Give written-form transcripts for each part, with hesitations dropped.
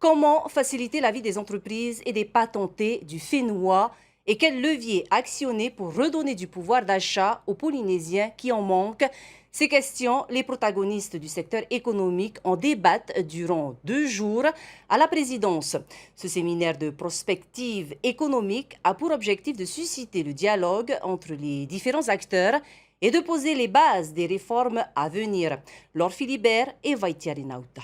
Comment faciliter la vie des entreprises et des patentés du Fénois et quels leviers actionner pour redonner du pouvoir d'achat aux Polynésiens qui en manquent? Ces questions, les protagonistes du secteur économique en débattent durant 2 jours à la présidence. Ce séminaire de prospective économique a pour objectif de susciter le dialogue entre les différents acteurs et de poser les bases des réformes à venir. Laure Philibert et Vaitiari Nauta.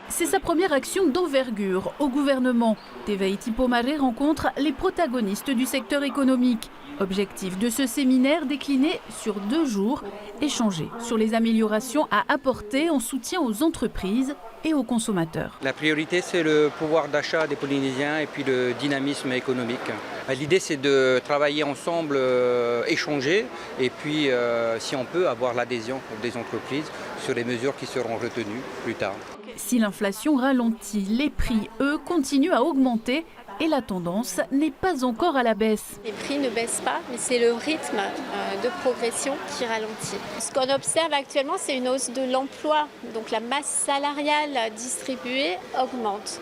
C'est sa première action d'envergure au gouvernement. Tevaiti Pomare rencontre les protagonistes du secteur économique. Objectif de ce séminaire décliné sur 2 jours, échanger sur les améliorations à apporter en soutien aux entreprises et aux consommateurs. La priorité, c'est le pouvoir d'achat des Polynésiens et puis le dynamisme économique. L'idée, c'est de travailler ensemble, échanger et puis, si on peut, avoir l'adhésion des entreprises sur les mesures qui seront retenues plus tard. Si l'inflation ralentit, les prix, eux, continuent à augmenter et la tendance n'est pas encore à la baisse. Les prix ne baissent pas, mais c'est le rythme de progression qui ralentit. Ce qu'on observe actuellement, c'est une hausse de l'emploi. Donc la masse salariale distribuée augmente.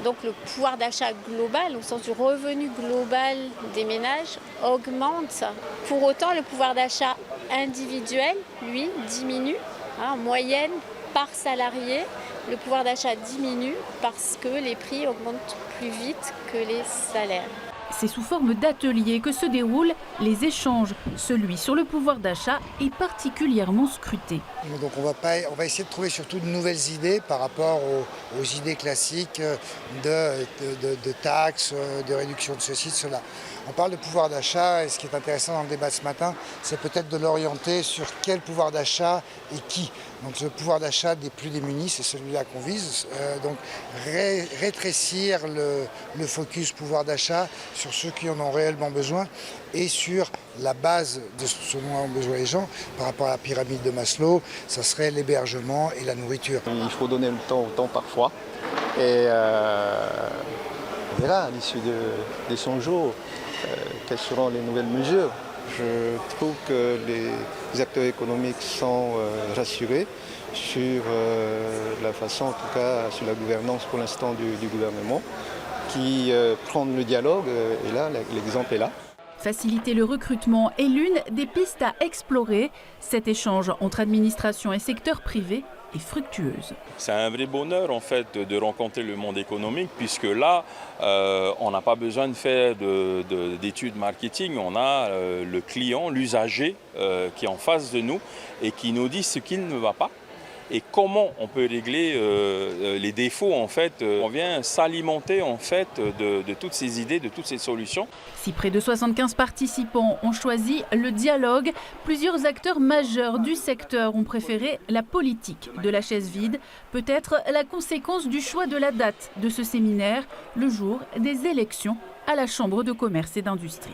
Donc le pouvoir d'achat global, au sens du revenu global des ménages, augmente. Pour autant, le pouvoir d'achat individuel, lui, diminue. En moyenne, par salarié, le pouvoir d'achat diminue parce que les prix augmentent plus vite que les salaires. C'est sous forme d'ateliers que se déroulent les échanges. Celui sur le pouvoir d'achat est particulièrement scruté. Donc on va essayer de trouver surtout de nouvelles idées par rapport aux idées classiques de taxes, de réduction de ceci, de cela. On parle de pouvoir d'achat et ce qui est intéressant dans le débat ce matin, c'est peut-être de l'orienter sur quel pouvoir d'achat et qui. Donc le pouvoir d'achat des plus démunis, c'est celui-là qu'on vise. Donc rétrécir le focus pouvoir d'achat sur ceux qui en ont réellement besoin et sur la base de ce dont ont besoin les gens par rapport à la pyramide de Maslow, ça serait l'hébergement et la nourriture. Il faut donner le temps au temps parfois et on verra à l'issue des 100 jours quelles seront les nouvelles mesures. Je trouve que les acteurs économiques sont rassurés sur la façon, en tout cas sur la gouvernance pour l'instant du gouvernement, qui prend le dialogue et là l'exemple est là. Faciliter le recrutement est l'une des pistes à explorer. Cet échange entre administration et secteur privé est fructueuse. C'est un vrai bonheur en fait de rencontrer le monde économique puisque là on n'a pas besoin de faire d'études marketing, on a le client, l'usager qui est en face de nous et qui nous dit ce qui ne va pas et comment on peut régler les défauts en fait. On vient s'alimenter en fait de toutes ces idées, de toutes ces solutions. Si près de 75 participants ont choisi le dialogue, plusieurs acteurs majeurs du secteur ont préféré la politique de la chaise vide, peut-être la conséquence du choix de la date de ce séminaire, le jour des élections à la Chambre de commerce et d'industrie.